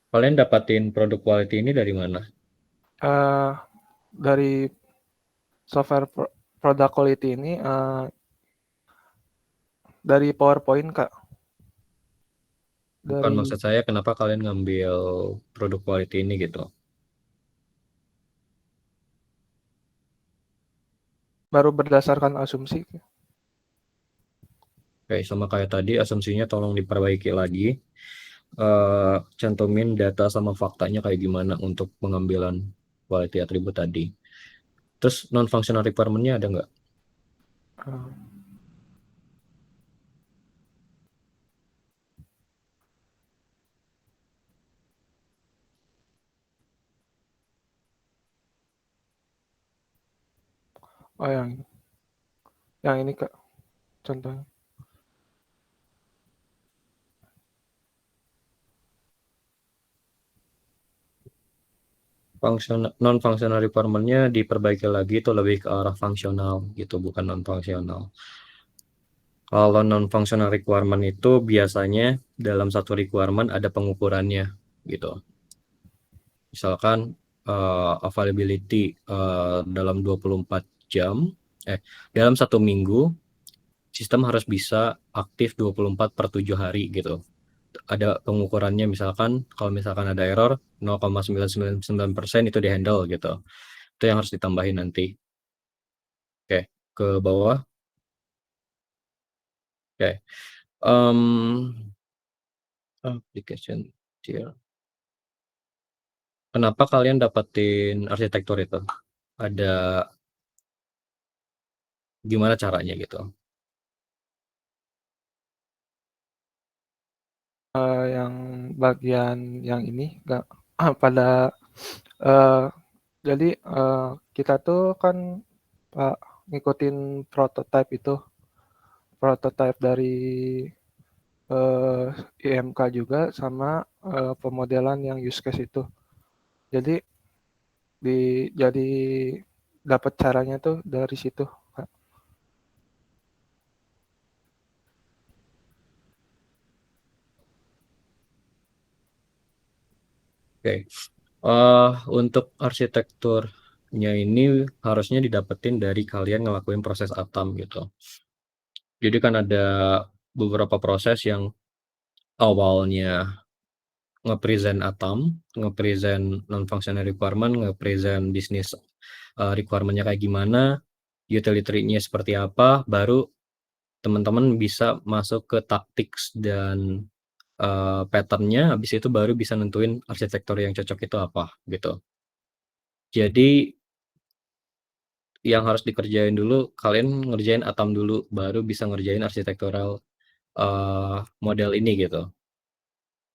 Kalian dapatin produk quality ini dari mana? Eh, dari software product quality ini dari PowerPoint Kak. Bukan, Dari maksud saya kenapa kalian ngambil produk quality ini gitu. baru berdasarkan asumsi. Kayak sama kayak tadi, asumsinya tolong diperbaiki lagi. Cantumin data sama faktanya kayak gimana untuk pengambilan quality atribut tadi. Terus non-functional requirement-nya ada nggak? Eh, oh yang ini Kak contohnya. Non-functional requirement-nya diperbaiki lagi, itu lebih ke arah fungsional gitu, bukan non-functional. Kalau non-functional requirement itu biasanya dalam satu requirement ada pengukurannya gitu. Misalkan availability dalam 24 jam, dalam satu minggu, sistem harus bisa aktif 24 per 7 hari gitu. Ada pengukurannya, misalkan kalau misalkan ada error 0,999% itu di-handle gitu. Itu yang harus ditambahin nanti. Oke, ke bawah. Oke. Application tier. Kenapa kalian dapetin arsitektur itu? Ada gimana caranya gitu? Yang bagian yang ini nggak pada eh, jadi kita tuh kan Pak ngikutin prototype itu, prototype dari eh, IMK juga sama pemodelan yang use case itu. Jadi jadi dapat caranya tuh dari situ, Kak. Oke. Untuk arsitekturnya ini harusnya didapetin dari kalian ngelakuin proses atam gitu. Jadi kan ada beberapa proses yang awalnya nge-present atom, nge-present non-functional requirement, nge-present bisnis requirement-nya kayak gimana, utility-nya seperti apa, baru teman-teman bisa masuk ke tactics dan pattern-nya, habis itu baru bisa nentuin arsitektur yang cocok itu apa gitu. Jadi yang harus dikerjain dulu, kalian ngerjain atom dulu, baru bisa ngerjain arsitektural model ini gitu.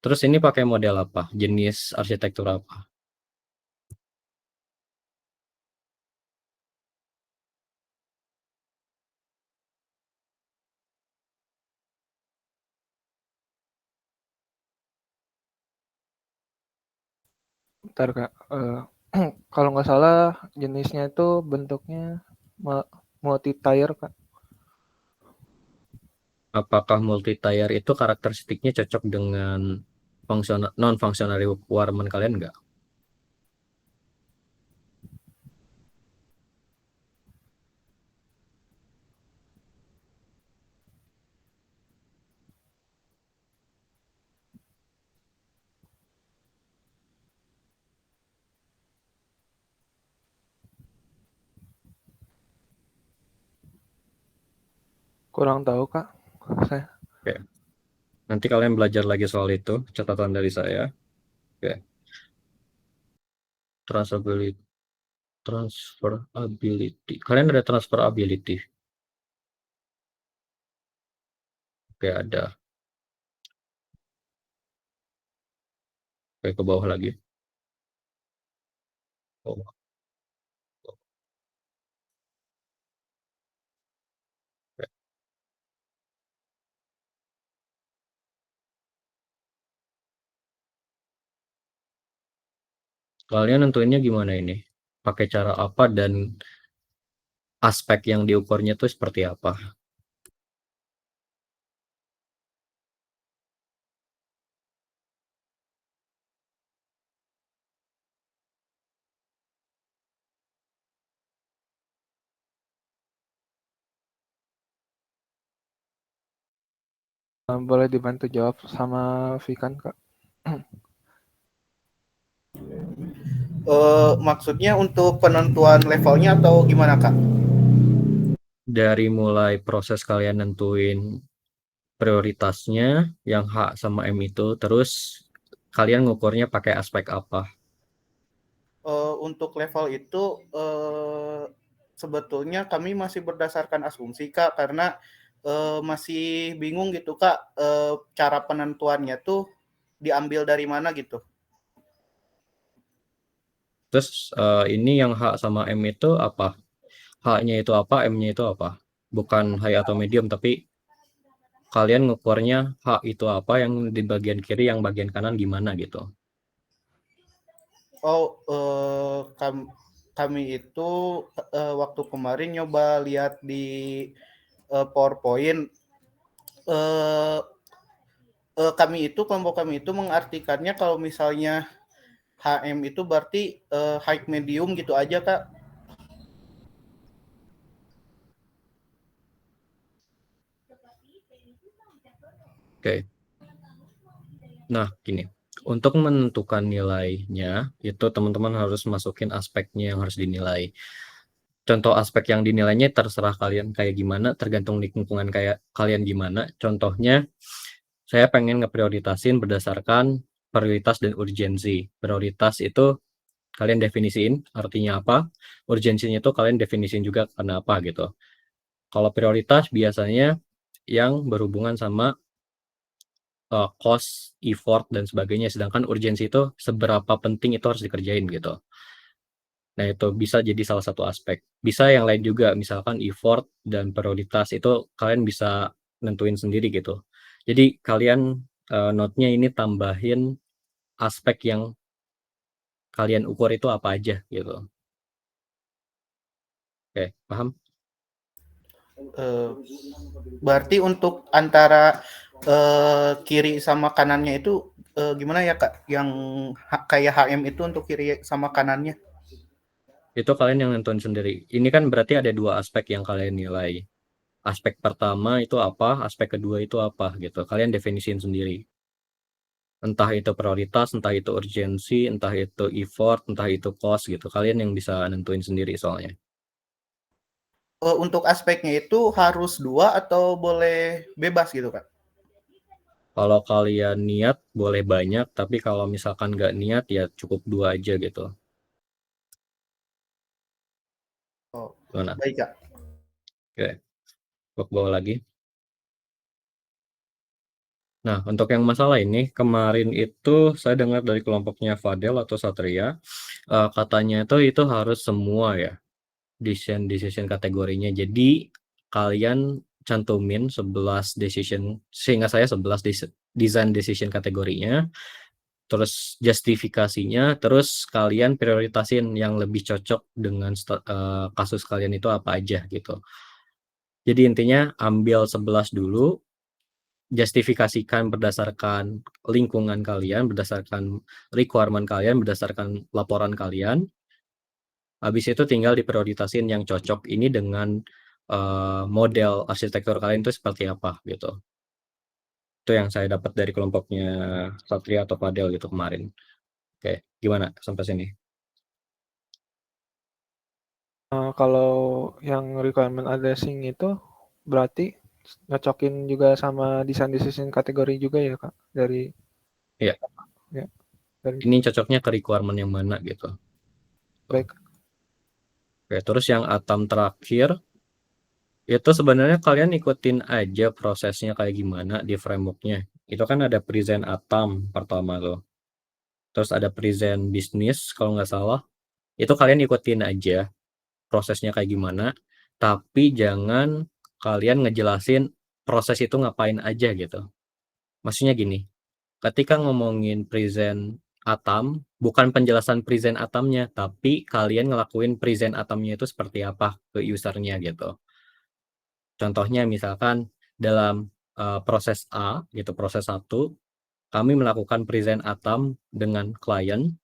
Terus ini pakai model apa? Jenis arsitektur apa? Bentar, Kak. Kalau nggak salah jenisnya itu bentuknya multi tier, Kak. Apakah multi-tier itu karakteristiknya cocok dengan non-functional requirement kalian nggak? Kurang tahu, Kak. Saya. Oke. Nanti kalian belajar lagi soal itu, catatan dari saya. Oke. Transferability. Transferability. Kalian ada transferability? Oke, ada. Oke, ke bawah lagi. Oh, oke. Kalian nentuinnya gimana ini? Pakai cara apa dan aspek yang diukurnya itu seperti apa? Boleh dibantu jawab sama Vikan, Kak? Maksudnya untuk penentuan levelnya atau gimana, Kak? Dari mulai proses kalian nentuin prioritasnya yang H sama M itu, terus kalian ngukurnya pakai aspek apa? Untuk level itu sebetulnya kami masih berdasarkan asumsi, Kak, karena masih bingung gitu, Kak, cara penentuannya tuh diambil dari mana gitu. Terus ini yang H sama M itu apa? H-nya itu apa, M-nya itu apa? Bukan high atau medium, tapi kalian ngukurnya H itu apa, yang di bagian kiri, yang bagian kanan gimana gitu. Oh, kami itu waktu kemarin nyoba lihat di PowerPoint, eh, kelompok kami itu mengartikannya kalau misalnya HM itu berarti high medium gitu aja, Kak. Oke. Nah, gini. Untuk menentukan nilainya, itu teman-teman harus masukin aspeknya yang harus dinilai. Contoh aspek yang dinilainya terserah kalian kayak gimana, tergantung lingkungan kayak kalian gimana. Contohnya, saya pengen ngeprioritasin berdasarkan prioritas dan urgensi. Prioritas itu kalian definisiin artinya apa, urgensinya itu kalian definisiin juga karena apa gitu. Kalau prioritas biasanya yang berhubungan sama cost, effort, dan sebagainya, sedangkan urgensi itu seberapa penting itu harus dikerjain gitu. Nah, itu bisa jadi salah satu aspek. Bisa yang lain juga, misalkan effort dan prioritas itu kalian bisa nentuin sendiri gitu. Jadi kalian note-nya ini tambahin aspek yang kalian ukur itu apa aja gitu. Oke, paham? Berarti untuk antara kiri sama kanannya itu gimana ya, Kak? Yang kayak HM itu untuk kiri sama kanannya? Itu kalian yang nentuin sendiri. Ini kan berarti ada dua aspek yang kalian nilai. Aspek pertama itu apa, aspek kedua itu apa gitu. Kalian definisiin sendiri. Entah itu prioritas, entah itu urgensi, entah itu effort, entah itu cost gitu. Kalian yang bisa nentuin sendiri soalnya. Untuk aspeknya itu harus 2 atau boleh bebas gitu, Kak? Kalau kalian niat boleh banyak, tapi kalau misalkan nggak niat ya cukup 2 aja gitu. Oh, Gimana? baik, Kak. Oke, gua ke bawah lagi. Nah, untuk yang masalah ini, kemarin itu saya dengar dari kelompoknya Fadel atau Satria, katanya itu harus semua ya, decision kategorinya. Jadi kalian cantumin 11 decision, seingat saya 11 design decision kategorinya, terus justifikasinya, terus kalian prioritasin yang lebih cocok dengan kasus kalian itu apa aja gitu. Jadi intinya ambil 11 dulu, justifikasikan berdasarkan lingkungan kalian, berdasarkan requirement kalian, berdasarkan laporan kalian. Habis itu tinggal diprioritasin yang cocok ini dengan model arsitektur kalian itu seperti apa gitu. Itu yang saya dapat dari kelompoknya Satria atau Fadel gitu kemarin. Oke, gimana sampai sini? Kalau yang requirement addressing itu berarti nyocokin juga sama design decision kategori juga ya, Kak? Dari Iya, ya, dari ini cocoknya ke requirement yang mana gitu. Tuh. baik. Oke, terus yang atom terakhir itu sebenarnya kalian ikutin aja prosesnya kayak gimana di frameworknya. Itu kan ada present atom pertama tuh. Terus ada present bisnis kalau nggak salah. Itu kalian ikutin aja prosesnya kayak gimana. Tapi jangan kalian ngejelasin proses itu ngapain aja gitu. Maksudnya gini, ketika ngomongin present atom, bukan penjelasan present atomnya, tapi kalian ngelakuin present atomnya itu seperti apa ke usernya gitu. Contohnya misalkan dalam proses A gitu, proses 1, kami melakukan present atom dengan klien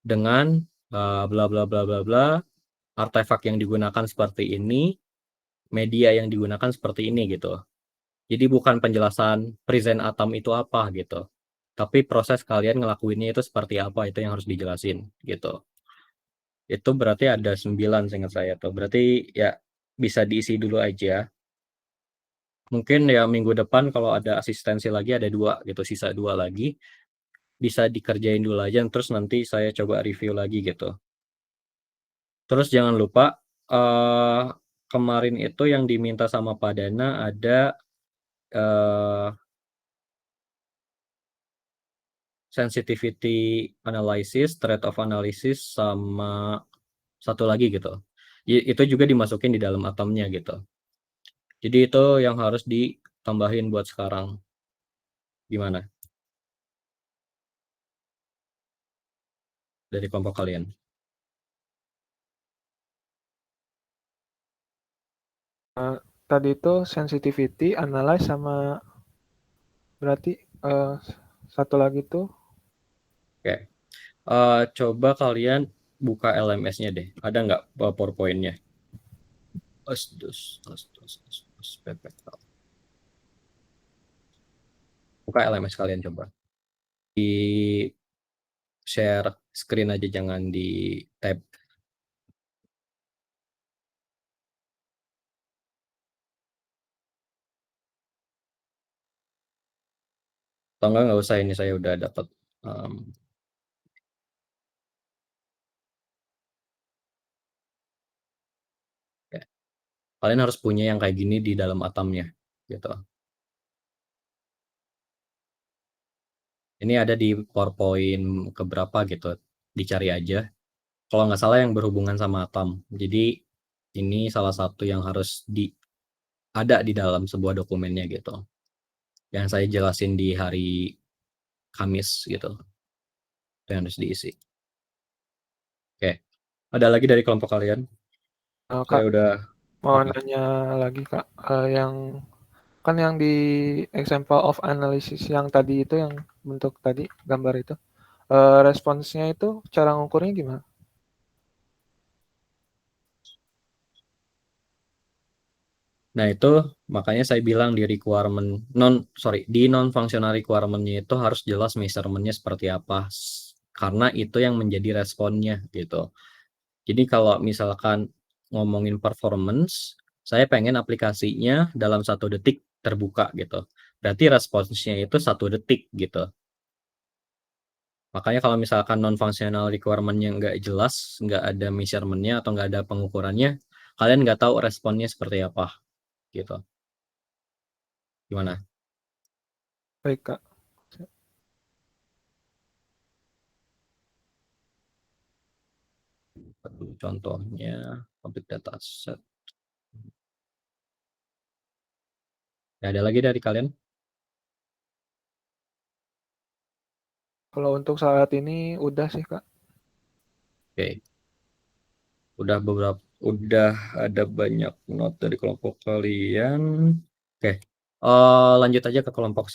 dengan bla bla bla bla bla, artefak yang digunakan seperti ini, media yang digunakan seperti ini gitu. Jadi bukan penjelasan present atom itu apa gitu. Tapi proses kalian ngelakuinnya itu seperti apa, itu yang harus dijelasin gitu. Itu berarti ada 9 seingat saya tuh. Berarti ya bisa diisi dulu aja. Mungkin ya minggu depan kalau ada asistensi lagi ada 2 gitu, sisa 2 lagi. Bisa dikerjain dulu aja, terus nanti saya coba review lagi gitu. Terus jangan lupa kemarin itu yang diminta sama Pak Dana ada sensitivity analysis, threat of analysis, sama satu lagi gitu. Itu juga dimasukin di dalam atomnya gitu. Jadi itu yang harus ditambahin buat sekarang. Gimana? Dari kelompok kalian. Tadi itu sensitivity, analyze, sama berarti satu lagi tuh Oke. Coba kalian buka LMS-nya deh. Ada nggak PowerPoint-nya? Buka LMS kalian coba. Di share screen aja, jangan di tab. Atau nggak usah, ini saya udah dapat. Ya. Kalian harus punya yang kayak gini di dalam atomnya gitu. Ini ada di PowerPoint keberapa gitu, dicari aja. Kalau nggak salah yang berhubungan sama atom. Jadi ini salah satu yang harus ada di dalam sebuah dokumennya gitu. Yang saya jelasin di hari Kamis gitu. Itu yang harus diisi. Oke. Ada lagi dari kelompok kalian? Kak, Saya udah mau apa? nanya lagi Kak, yang kan yang di example of analysis yang tadi itu, yang bentuk tadi gambar itu, responsnya itu cara ngukurnya gimana? Nah, itu makanya saya bilang di non functional requirement-nya itu harus jelas measurement-nya seperti apa. Karena itu yang menjadi responnya gitu. Jadi kalau misalkan ngomongin performance, saya pengen aplikasinya dalam 1 detik terbuka gitu. Berarti responsnya itu 1 detik gitu. Makanya kalau misalkan non-functional requirement-nya nggak jelas, nggak ada measurement-nya atau nggak ada pengukurannya, kalian nggak tahu responnya seperti apa gitu. Gimana? Baik Kak. Contohnya public data set. Ya, ada lagi dari kalian? Kalau untuk saat ini udah sih Kak. Oke. Udah ada banyak note dari kelompok kalian. Oke. Lanjut aja ke kelompok